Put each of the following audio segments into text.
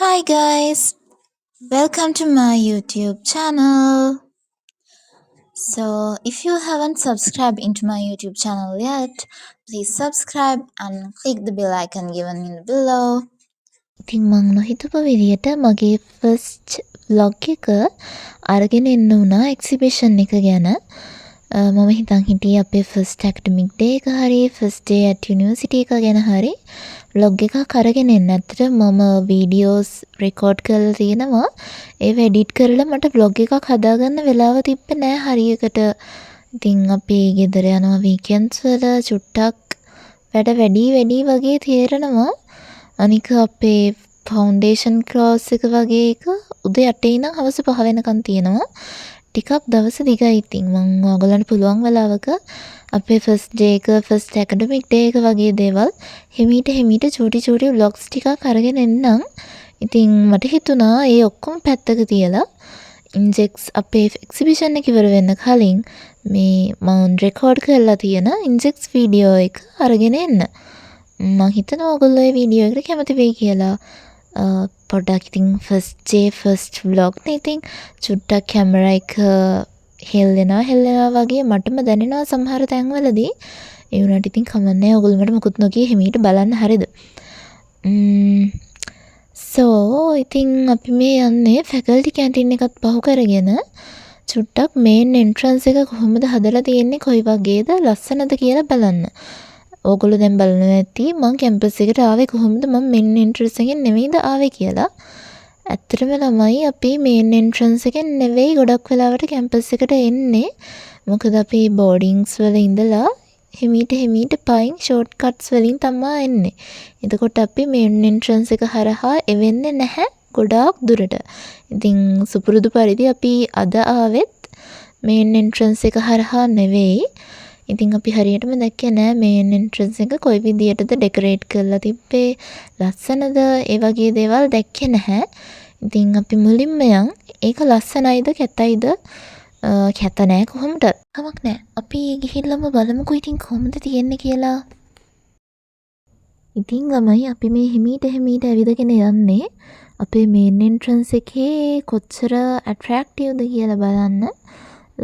Hi guys, welcome to my YouTube channel. So, if you haven't subscribed into my YouTube channel yet, please subscribe and click the bell icon given in below. ඉතින් මං නොහිතපු විදියට මගේ first vlog එක අරගෙන එන්න වුණා exhibition එක ගැන. මම හිතන් හිටියේ අපේ ෆස්ට් ඇකඩමික් ඩේ එක හරි ෆස්ට් ඩේ ඇට් යුනිවර්සිටි එක ගැන හරි vlog එකක් අරගෙන එන්න. ඇත්තට මම වීඩියෝස් රෙකෝඩ් කරලා තියෙනවා. ඒව එඩිට් කරලා මට vlog එකක් හදාගන්න වෙලාව තිබ්බේ නෑ හරියකට. ඉතින් අපි ගෙදර යනවා වීකෙන්ඩ්ස් වල චුට්ටක් වැඩ වැඩි වගේ තේරෙනවා. අනික අපේ ෆවුන්ඩේෂන් ක්ලාස් එක වගේ එක උදේ 8 ඉඳන් හවස 5 වෙනකන් තියෙනවා. ටිකක් දවස දිගයි. ඉතින් මම ඔයගොල්ලන්ට පුළුවන් වෙලාවක අපේ ෆස්ට් ඩේ එක ෆස්ට් ඇකඩමික් ඩේ එක වගේ දේවල් හිමීට චූටි vlogs ටිකක් අරගෙන එන්නම්. ඉතින් මට හිතුණා ඒ ඔක්කොම පැත්තක තියලා ඉන්ජෙක්ස් අපේ එක්සිබිෂන් එක ඉවර වෙන්න කලින් මේ මම රෙකෝඩ් කරලා තියෙන ඉන්ජෙක්ස් වීඩියෝ එක අරගෙන එන්න. මම හිතනවා ඔයගොල්ලෝ මේ වීඩියෝ එකට කැමති වෙයි කියලා. පොඩ්ඩක් ඉතින් ෆස්ට් ඩේ ෆස්ට් vlog නේ. ඉතින් චුට්ටක් කැමරා එක හෙල්ලෙනවා වගේ මටම දැනෙනවා සමහර තැන්වලදී. ඒ වුණාට ඉතින් කමන්නේ ඔයගොල්ලෝ මට මොකුත් නොකිය හිමීට බලන්න හරිද? ඉතින් අපි මේ යන්නේ ෆැකල්ටි කැන්ටින් එකත් පහු කරගෙන චුට්ටක් මේන් එන්ට්‍රන්ස් එක කොහොමද හදලා තියෙන්නේ කොයි වගේද ලස්සනද කියලා බලන්න. ඕගොල්ලෝ දැන් බලනවා ඇති මම කැම්පස් එකට ආවේ කොහොමද මම මේන් එන්ට්‍රන්ස් එකෙන් නෙවෙයිද ආවේ කියලා. ඇත්තටම ළමයි අපි මේන් එන්ට්‍රන්ස් එකෙන් නෙවෙයි ගොඩක් වෙලාවට කැම්පස් එකට එන්නේ. මොකද අපි බෝඩින්ග්ස් වල ඉඳලා හිමීට පයින් ෂෝට් කට්ස් වලින් තමයි එන්නේ. එතකොට අපි මේන් එන්ට්‍රන්ස් එක හරහා එවෙන්නේ නැහැ ගොඩාක් දුරට. ඉතින් සුපුරුදු පරිදි අපි අද ආවෙත් මේන් එන්ට්‍රන්ස් එක හරහා නෙවෙයි. ඉතින් අපි හරියටම දැක්කේ නෑ මේන් එන්ට්‍රන්ස් එක කොයි විදියටද ඩෙකොරේට් කරලා තිබ්බේ ලස්සනද ඒ වගේ දේවල් දැක්කේ නැහැ. ඉතින් අපි මුලින්ම ඒක ලස්සනයිද කැතයිද කැත නෑ කොහොමද? කමක් නෑ. අපි ගිහිල්ලාම බලමුකෝ ඉතින් කොහොමද තියෙන්නේ කියලා. ඉතින් ළමයි අපි මේ හිමීට ඇවිදගෙන යන්නේ අපේ මේන් එන්ට්‍රන්ස් එකේ කොච්චර ඇට්‍රැක්ටිව්ද කියලා බලන්න.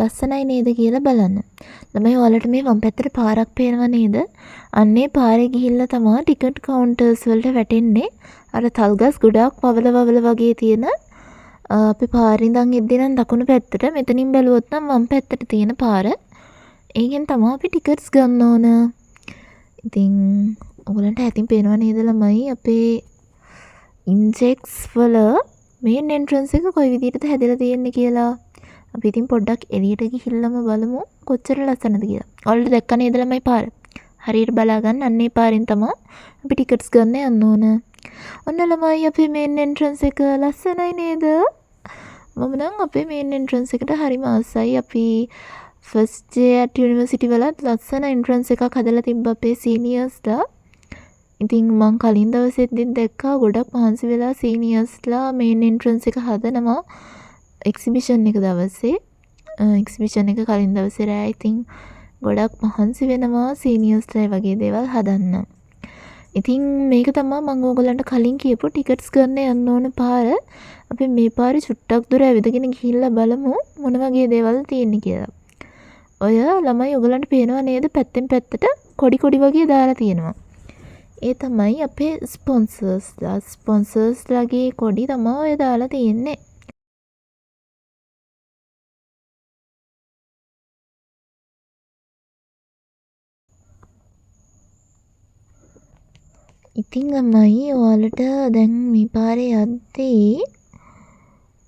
ලස්සනයි නේද කියලා බලන්න. ළමයි ඔයාලට මේ වම් පැත්තට පාරක් පේනවා නේද? අන්නේ පාරේ ගිහිල්ලා තමයි ටිකට් කවුන්ටර්ස් වලට වැටෙන්නේ. අර තල්ගස් ගොඩාක් වවල වගේ තියෙන අපි පාරේ ඉඳන් එද්දී නම් දකුණු පැත්තට මෙතනින් බැලුවොත් නම් වම් පැත්තට තියෙන පාර. ඒකෙන් තමයි අපි ටිකට්ස් ගන්න ඕන. ඉතින් ඔයගලන්ට ඇතින් පේනවා නේද ළමයි අපේ ඉන්ජෙක්ස් වල මේන් එන්ට්‍රන්ස් එක කොයි විදිහටද හැදලා තියෙන්නේ කියලා. අපි ඉතින් පොඩ්ඩක් එළියට ගිහිල්ලාම බලමු කොච්චර ලස්සනද කියලා. ඔයාලට දැක්ක නේද ළමයි පාර? හරියට බලා ගන්න අන්නේ පාරෙන් තමයි අපි ටිකට්ස් ගන්න යන්න ඕන. ඔන්න ළමයි අපේ මේන් එන්ට්‍රන්ස් එක ලස්සනයි නේද? මම නම් අපේ මේන් එන්ට්‍රන්ස් එකට හරිම ආසයි. අපි ෆස්ට් ඩේ ඇට් යුනිවර්සිටි වලත් ලස්සන එන්ට්‍රන්ස් එකක් හදලා තිබ්බ අපේ සීනියර්ස්ලා. ඉතින් මං කලින් දවසෙදිත් දැක්කා ගොඩක් මහන්සි වෙලා සීනියර්ස්ලා මේන් එන්ට්‍රන්ස් එක හදනවා. එක්සිබිෂන් එක දවසේ එක්සිබිෂන් එක කලින් දවසේ රෑ ඉතින් ගොඩක් මහන්සි වෙනවා සීනියර්ස්ලා වගේ දේවල් හදන්න. ඉතින් මේක තමයි මම ඕගොල්ලන්ට කලින් කියපු ටිකට්ස් ගන්න යන්න ඕන පාර. අපි මේ පාරේ චුට්ටක් දුර ඇවිදගෙන ගිහිල්ලා බලමු මොන වගේ දේවල් තියෙන්නේ කියලා. ඔය ළමයි ඔයගොල්ලන්ට පේනවා නේද පැත්තෙන් පැත්තට කොඩි වගේ දාලා තියෙනවා. ඒ තමයි අපේ ස්පොන්සර්ස්ලාගේ කොඩි තමයි ඔය දාලා තියෙන්නේ. ඉතින් ළමයි ඔයාලට දැන් මේ පාරේ යද්දී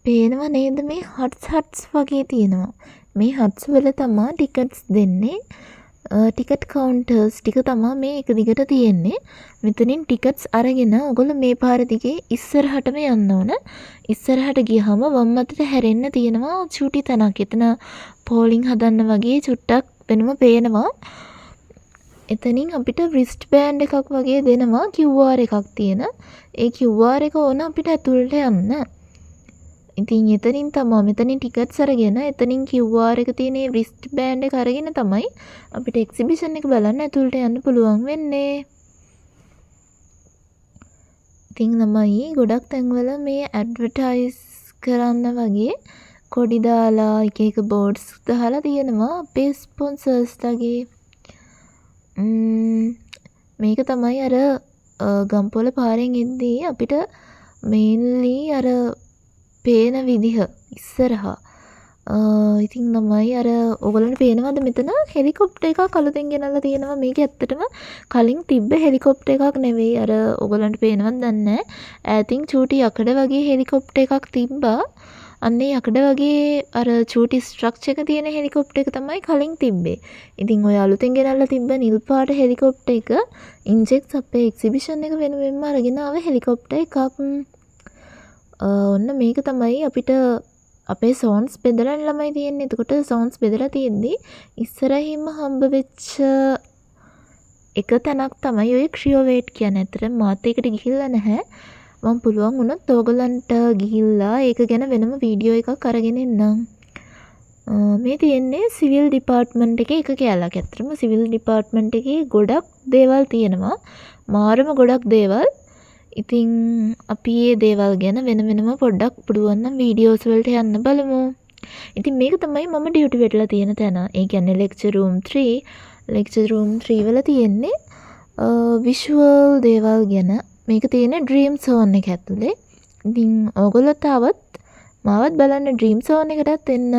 පේනව නේද මේ හට්ස් වගේ තියෙනවා. මේ හට්ස් වල තමයි ටිකට්ස් දෙන්නේ. ටිකට් කවුන්ටර්ස් ටික තමයි මේ එක දිගට තියෙන්නේ. මෙතනින් ටිකට්ස් අරගෙන ඔයගොල්ලෝ මේ පාර දිගේ ඉස්සරහටම යන්න ඕන. ඉස්සරහට ගියහම වම් අතට හැරෙන්න තියෙනවා චූටි තැනක්. එතන පෝලිං හදන්න වගේ චුට්ටක් වෙනම පේනවා. එතනින් අපිට රිස්ට් බෑන්ඩ් එකක් වගේ දෙනවා QR එකක් තියෙන. ඒ QR එක ඕන අපිට ඇතුළට යන්න. ඉතින් එතනින් තමයි මෙතනින් ටිකට්ස් අරගෙන එතනින් QR එක තියෙන රිස්ට් බෑන්ඩ් එක අරගෙන තමයි අපිට එක්සිබිෂන් එක බලන්න ඇතුළට යන්න පුළුවන් වෙන්නේ. ඉතින් ළමයි ගොඩක් තැන්වල මේ ඇඩ්වර්ටයිස් කරන්න වගේ කොඩි දාලා එක එක බෝඩ්ස් දාලා තියෙනවා අපේ ස්පොන්සර්ස්ලාගේ. මේක තමයි අර ගම්පොල පාරෙන් එද්දී අපිට මේන්ලි අර පේන විදිහ ඉස්සරහා. ඉතින් ළමයි අර ඔයගලන්ට පේනවද මෙතන හෙලිකොප්ටර් එකක් අලුතෙන් ගෙනල්ලා තියෙනවා. මේක ඇත්තටම කලින් තිබ්බ හෙලිකොප්ටර් එකක් නෙවෙයි. අර ඔයගලන්ට පේනවද දන්නේ නැහැ. ඈතින් චූටි යකඩ වගේ හෙලිකොප්ටර් එකක් තිබ්බා. අන්නේ යකඩ වගේ අර චූටි ස්ට්‍රක්චර් එක තියෙන හෙලිකොප්ටර් එක තමයි කලින් තිබ්බේ. ඉතින් ඔය අලුතෙන් ගෙනල්ලා තිබ්බ නිල් පාට හෙලිකොප්ටර් එක ඉන්ජෙක්ට් අපේ එක්සිබිෂන් එක වෙනුවෙන්ම අරගෙන ආව හෙලිකොප්ටර් එකක්. ඔන්න මේක තමයි අපිට අපේ සෝන්ස් බෙදලා ළමයි තියෙන්නේ. එතකොට සෝන්ස් බෙදලා තියෙද්දි ඉස්සරහින්ම හම්බ වෙච්ච එක තැනක් තමයි ඔය ක්‍රියෝවේට් කියන්නේ. ඇත්තටම මාත් ඒකට ගිහිල්ලා නැහැ. මම පුළුවන් වුණොත් ඕගලන්ට ගිහිල්ලා ඒක ගැන වෙනම වීඩියෝ එකක් අරගෙන එන්නම්. මේ තියෙන්නේ සිවිල් ඩිපාර්ට්මන්ට් එකේ එක කැලක්. ඇත්තටම සිවිල් ඩිපාර්ට්මන්ට් එකේ ගොඩක් දේවල් තියෙනවා. මාරම ගොඩක් දේවල්. ඉතින් අපි මේ දේවල් ගැන වෙනම පොඩ්ඩක් පුළුවන් නම් වීඩියෝස් වලට යන්න බලමු. ඉතින් මේක තමයි මම ඩියුටි වෙටලා තියෙන තැන. ඒ කියන්නේ ලෙක්චර් රූම් 3. ලෙක්චර් රූම් 3 වල තියෙන්නේ විෂුවල් දේවල් ගැන. මේක තියෙන්නේ ඩ්‍රීම් සෝන් එක ඇතුලේ. ඉතින් ඕගොල්ලෝ මාවත් බලන්න ඩ්‍රීම් සෝන් එකටත් එන්න.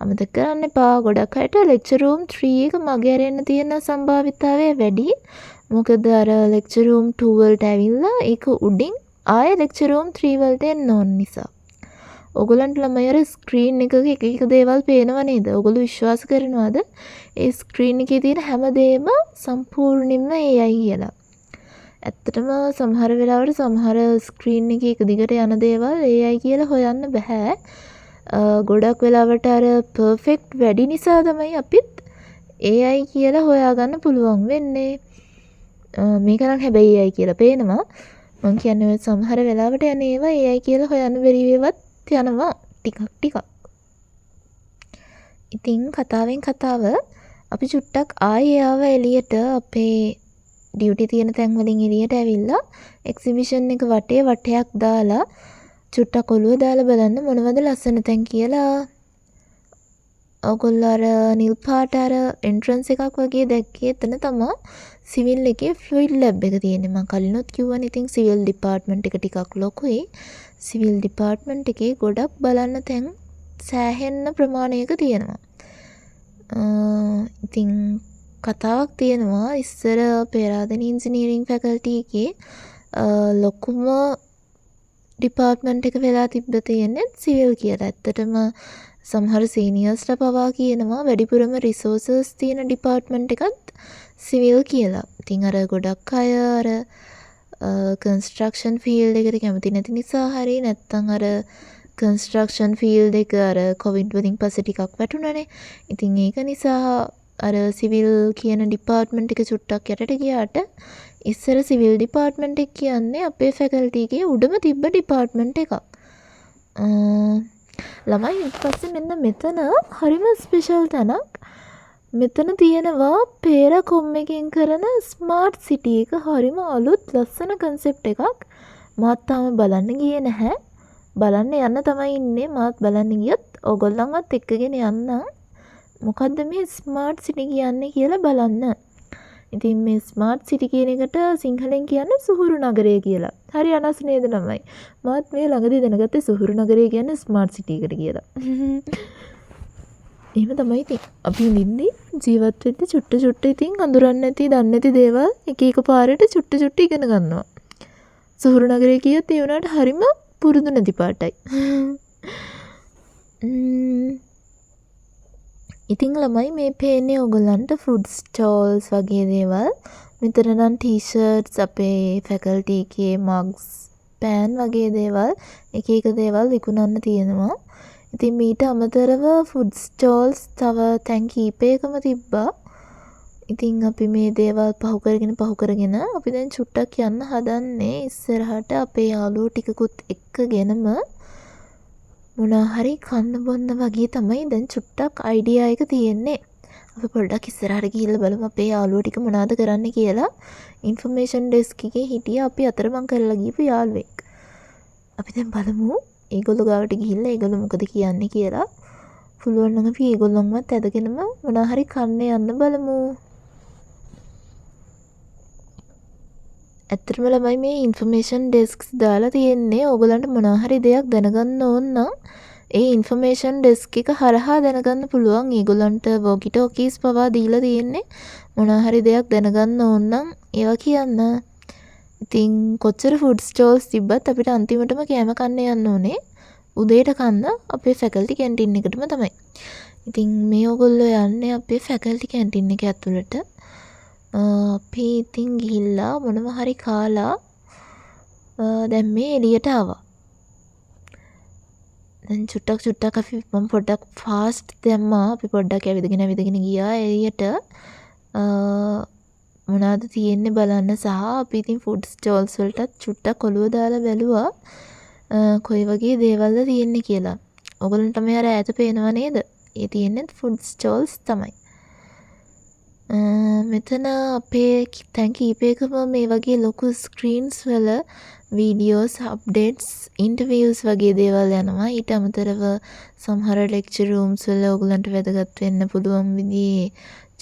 අමතක කරන්න එපා. ගොඩක් අයට ලෙක්චර් රූම් 3 එක මගේ අරෙන්න තියෙන සම්භාවිතාවය වැඩි. මොකද අර ලෙක්චර් රූම් 2 වලට ඇවිල්ලා ඒක උඩින් ආයෙ ලෙක්චර් රූම් 3 වලට එන්න ඕන නිසා. ඔයගලන්ට ළමයි අර ස්ක්‍රීන් එකක එක එක දේවල් පේනව නේද? ඔයගොල්ලෝ විශ්වාස කරනවද? ඒ ස්ක්‍රීන් එකේ තියෙන හැමදේම සම්පූර්ණයෙන්ම AI කියලා. ඇත්තටම සමහර වෙලාවට සමහර ස්ක්‍රීන් එකේ එක දිගට යන දේවල් AI කියලා හොයන්න බෑ. ගොඩක් වෙලාවට අර පර්ෆෙක්ට් වැඩි නිසා තමයි අපිත් AI කියලා හොයාගන්න පුළුවන් වෙන්නේ. මේක නම් හැබැයි AI කියලා පේනවා. මං කියන්නේ සමහර වෙලාවට යන ඒවා AI කියලා හොයන්න බැරි ඒවත් යනවා ටිකක්. ඉතින් කතාවෙන් කතාව අපි චුට්ටක් ආයෙ ආව එළියට අපේ ඩියුටි තියෙන තැන් වලින් එළියට ඇවිල්ලා එක්සිබිෂන් එක වටයක් දාලා චුට්ටක් ඔළුව දාලා බලන්න මොනවද ලස්සන තැන් කියලා. ඔයගොල්ලෝ අර නිල් පාට අර එන්ට්‍රන්ස් එකක් වගේ දැක්කේ එතන තමයි සිවිල් එකේ ෆ්ලුයිඩ් ලැබ් එක තියෙන්නේ. මම කලිනුත් කිව්වනේ ඉතින් සිවිල් ඩිපාර්ට්මන්ට් එක ටිකක් ලොකුයි. සිවිල් ඩිපාර්ට්මන්ට් එකේ ගොඩක් බලන්න තැන් සෑහෙන්න ප්‍රමාණයක තියෙනවා. ඉතින් කතාවක් තියෙනවා ඉස්සර පේරාදෙණි ඉන්ජිනියරිං ෆැකල්ටි එකේ ලොකුම ඩිපාර්ට්මන්ට් එක වෙලා තිබ්බ තියෙන්නේ සිවිල් කියලා. ඇත්තටම සමහර සීනියර්ස්ලා පවා කියනවා වැඩිපුරම රිසෝසස් තියෙන ඩිපාර්ට්මන්ට් එකත් සිවිල් කියලා. ඉතින් අර ගොඩක් අය අර කන්ස්ට්‍රක්ෂන් ෆීල්ඩ් එකට කැමති නැති නිසා හරි නැත්නම් අර කන්ස්ට්‍රක්ෂන් ෆීල්ඩ් එක අර කොවිඩ් වලින් පස්සේ ටිකක් වැටුණානේ. ඉතින් ඒක නිසා අර සිවිල් කියන ඩිපාර්ට්මන්ට් එක චුට්ටක් යටට ගියාට ඉස්සර සිවිල් ඩිපාර්ට්මන්ට් එක කියන්නේ අපේ ෆැකල්ටි එකේ උඩම තිබ්බ ඩිපාර්ට්මන්ට් එකක්. ළමයි ඊට පස්සේ මෙන්න මෙතන හරිම ස්පෙෂල් තැනක්. මෙතන තියෙනවා පේර කොම්මකින් කරන ස්මාර්ට් සිටි එක. හරිම අලුත් ලස්සන කන්සෙප්ට් එකක්. මාත් තාම බලන්න ගියේ නැහැ. බලන්න යන්න තමයි ඉන්නේ. මාත් බලන්න ගියොත් ඕගොල්ලන්වත් එක්කගෙන යන්නම්. මොකද්ද මේ ස්මාර්ට් සිටි කියන්නේ කියලා බලන්න. ඉතින් මේ ස්මාර්ට් සිටි කියන එකට සිංහලෙන් කියන්නේ සුහුරු නගරය කියලා. හරි අනස් නේද ළමයි? මාත් මේ ළඟදී දැනගත්තේ සුහුරු නගරය කියන්නේ ස්මාර්ට් සිටි එකට කියලා. එහෙම තමයි ඉතින් අපි නිදි ජීවත් වෙද්දි චුට්ට ඉතින් හඳුරන්නේ නැති දන්නේ නැති දේවල් එක පාරට චුට්ට ඉගෙන ගන්නවා. සුහුරු නගරය කියත් ඒ වුණාට හරිම පුරුදු නැති පාටයි. ඉතින් ළමයි මේ පේන්නේ ඔයගලන්ට ෆුඩ් ස්ටෝල්ස් වගේ දේවල්. මෙතන නම් ටී-ෂර්ට්ස් අපේ ෆැකල්ටි එකේ මග්ස් පෑන් වගේ දේවල් එක දේවල් විකුණන්න තියෙනවා. ඉතින් මීට අමතරව ෆුඩ් ස්ටෝල්ස් තව තැන් කීපයකම තිබ්බා. ඉතින් අපි මේ දේවල් පහු කරගෙන අපි දැන් චුට්ටක් යන්න හදන්නේ ඉස්සරහට අපේ යාළුවෝ ටිකකුත් එක්කගෙනම මොනවා හරි කන්න බොන්න වගේ තමයි දැන් චුට්ටක් අයිඩියා එක තියෙන්නේ. අපි පොඩ්ඩක් ඉස්සරහට ගිහිල්ලා බලමු අපේ යාළුවෝ ටික මොනවද කරන්න කියලා. ඉන්ෆර්මේෂන් ඩෙස්ක් එකේ හිටියා අපි අතරමං කරලා ගිහපු යාළුවෙක්. අපි දැන් බලමු ඒගොල්ලෝ ගාවට ගිහිල්ලා ඒගොල්ලෝ මොකද කියන්නේ කියලා. පුළුවන් නම් අපි ඒගොල්ලොන්වත් ඇදගෙනම මොනවා හරි කන්න යන්න බලමු. ඇත්තටම ළමයි මේ ඉන්ෆර්මේෂන් ඩෙස්ක්ස් දාලා තියෙන්නේ ඕගොල්ලන්ට මොනවා හරි දෙයක් දැනගන්න ඕන නම් ඒ ඉන්ෆර්මේෂන් ඩෙස්ක් එක හරහා දැනගන්න පුළුවන්. ඒගොල්ලන්ට වොකි ටෝකීස් පවා දීලා තියෙන්නේ මොනවා හරි දෙයක් දැනගන්න ඕන නම් ඒවා කියන්න. ඉතින් කොච්චර ෆුඩ් ස්ටෝල්ස් තිබ්බත් අපිට අන්තිමටම කෑම කන්න යන්න ඕනේ. උදේට කන්න අපේ ෆැකල්ටි කැන්ටින් එකටම තමයි. ඉතින් මේ ඕගොල්ලෝ යන්නේ අපේ ෆැකල්ටි කැන්ටින් එක ඇතුළට. අපි ඉතින් ගිහිල්ලා මොනවා හරි කාලා දැන් මේ එළියට ආවා. දැන් චුට්ටක් අපි මම පොඩ්ඩක් ෆාස්ට් දැම්මා. අපි පොඩ්ඩක් ඇවිදගෙන ගියා එළියට. මොනවද තියෙන්නේ බලන්න සහ අපි ඉතින් ෆුඩ් ස්ටෝල්ස් වලටත් චුට්ටක් ඔළුව දාලා බැලුවා. කොයි වගේ දේවල්ද තියෙන්නේ කියලා. ඔයගොල්ලන්ට මේ අර ඈත පේනව නේද? ඒ තියෙන්නේ ෆුඩ් ස්ටෝල්ස් තමයි. මෙතන අපේ තැන් කීපයකම මේ වගේ ලොකු ස්ක්‍රීන්ස් වල වීඩියෝස් අප්ඩේට්ස් ඉන්ටර්විව්ස් වගේ දේවල් යනවා. ඊට අමතරව සමහර ලෙක්චර් රූම්ස් වල ඔයගලන්ට වැදගත් වෙන්න පුළුවන් විදිහේ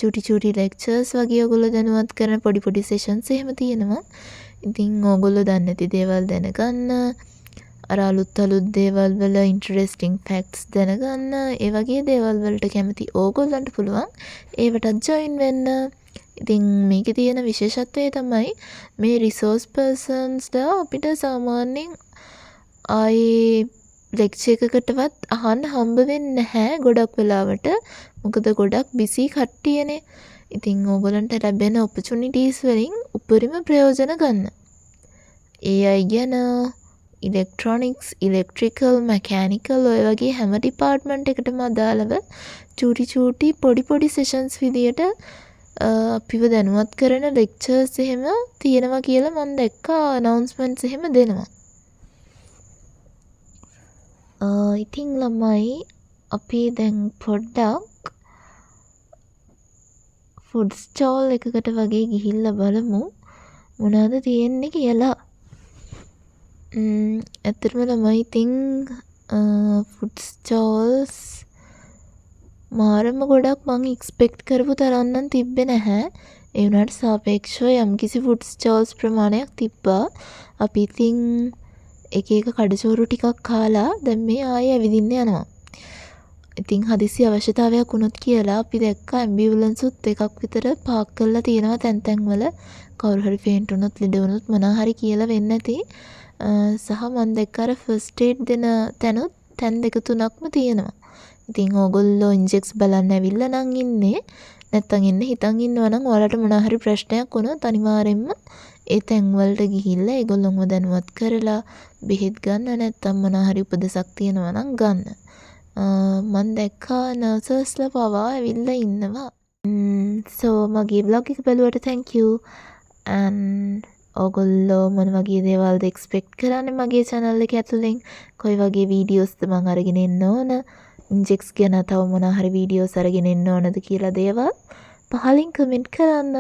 චූටි ලෙක්චර්ස් වගේ ඔයගොල්ලෝ දැනුවත් කරන පොඩි සෙෂන්ස් එහෙම තියෙනවා. ඉතින් ඔයගොල්ලෝ දන්නේ නැති දේවල් දැනගන්න, අර අලුත් දේවල් වල ඉන්ටරෙස්ටිං ෆැක්ට්ස් දැනගන්න, ඒ වගේ දේවල් වලට කැමති ඕගොල්ලන්ට පුළුවන් ඒවටත් ජොයින් වෙන්න. ඉතින් මේකේ තියෙන විශේෂත්වය තමයි මේ රිසෝස් පර්සන්ස්ලා අපිට සාමාන්‍යයෙන් ආයේ ලෙක්චර් එකකටවත් අහන්න හම්බ වෙන්නේ නැහැ ගොඩක් වෙලාවට. මොකද ගොඩක් බිසි කට්ටියනේ. ඉතින් ඕගොල්ලන්ට ලැබෙන ඔපචුනිටිස් වලින් උපරිම ප්‍රයෝජන ගන්න. AI ගැන, ඉලෙක්ට්‍රොනික්ස්, ඉලෙක්ට්‍රිකල්, මෙකැනිකල් ඔය වගේ හැම ඩිපාර්ට්මන්ට් එකටම අදාළව චූටි පොඩි සෙෂන්ස් විදියට අපිව දැනුවත් කරන ලෙක්චර්ස් එහෙම තියෙනවා කියලා මම දැක්කා. අනවුන්ස්මන්ට්ස් එහෙම දෙනවා. ඉතින් ළමයි අපි දැන් පොඩ්ඩක් ෆුඩ් ස්ටෝල් එකකට වගේ ගිහිල්ලා බලමු මොනවද තියෙන්නේ කියලා. ඇත්තටම ළමයි ඉතින් ෆුඩ් ස්ටෝල්ස් මාරම ගොඩක් මං එක්ස්පෙක්ට් කරපු තරම් නම් තිබ්බේ නැහැ. ඒ වුණාට සාපේක්ෂව යම්කිසි ෆුඩ් ස්ටෝල්ස් ප්‍රමාණයක් තිබ්බා. අපි ඉතින් එක කඩචෝරු ටිකක් කාලා දැන් මේ ආයේ ඇවිදින්න යනවා. ඉතින් හදිසි අවශ්‍යතාවයක් වුණොත් කියලා අපි දැක්ක ඇම්බියුලන්ස් උත් එකක් විතර පාක් කරලා තියෙනවා තැන් වල. කවුරු හරි ෆේන්ට් වුණොත් ලෙඩ වුණොත් මොනවා හරි කියලා වෙන්නේ නැති. සහ මම දැක්ක අර ෆස්ට් ඒඩ් දෙන තැනුත් තැන් 2-3ක්ම තියෙනවා. ඉතින් ඕගොල්ලෝ ඉන්ජෙක්ට්ස් බලන්න ඇවිල්ලා නම් ඉන්නේ. නැත්තම් ඉන්න හිතන් ඉන්නවා නම් ඔයාලට මොනවා හරි ප්‍රශ්නයක් වුණොත් අනිවාර්යෙන්ම ඒ තැන් වලට ගිහිල්ලා ඒගොල්ලොන්ව දැනුවත් කරලා බෙහෙත් ගන්න නැත්තම් මොනවා හරි උපදෙසක් තියෙනවා නම් ගන්න. මම දැක්කා නර්සස්ලා පවා ඇවිල්ලා ඉන්නවා. so මගේ vlog එක බලුවට thank you. and ඔයගොල්ලෝ මොන වගේ දේවල්ද එක්ස්පෙක්ට් කරන්නේ මගේ channel එක ඇතුලෙන්? කොයි වගේ වීඩියෝස්ද මම අරගෙන එන්න ඕන? ඉන්ජෙක්ට්ස් ගැන තව මොනවා හරි වීඩියෝස් අරගෙන එන්න ඕනද කියලා දේවල් පහලින් කමෙන්ට් කරන්න.